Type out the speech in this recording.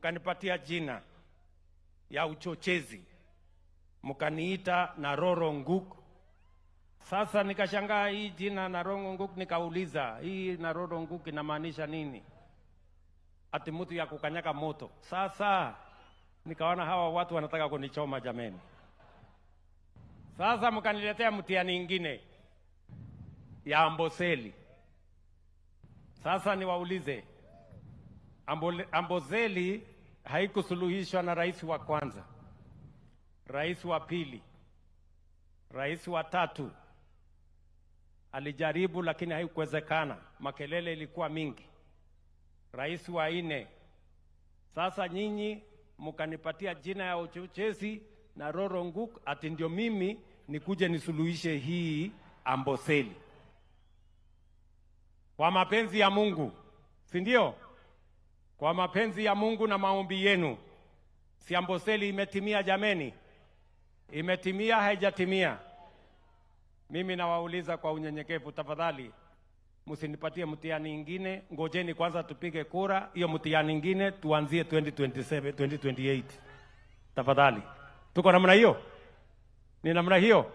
mkanipatia jina ya uchochezi, mkaniita Naroro Nguk. Sasa nikashangaa hii jina Naroro Nguk, nikauliza hii Naroro Nguk inamaanisha nini? Ati mtu ya kukanyaga moto. Sasa nikaona hawa watu wanataka kunichoma jameni. Sasa mkaniletea mtihani ingine ya Amboseli. Sasa niwaulize, Amboseli haikusuluhishwa na rais wa kwanza, rais wa pili, rais wa tatu alijaribu lakini haikuwezekana, makelele ilikuwa mingi, rais wa nne. Sasa nyinyi mkanipatia jina ya uchochezi Naroro Nguk, ati ndio mimi nikuje nisuluhishe hii Amboseli. Kwa mapenzi ya Mungu, si ndio? Kwa mapenzi ya Mungu na maombi yenu, si Amboseli imetimia jameni? Imetimia haijatimia? Mimi nawauliza kwa unyenyekevu, tafadhali msinipatie mtihani ingine, ngojeni kwanza tupige kura, hiyo mtihani ingine tuanzie 2027 2028. Tafadhali. Tuko namna hiyo? Ni namna hiyo?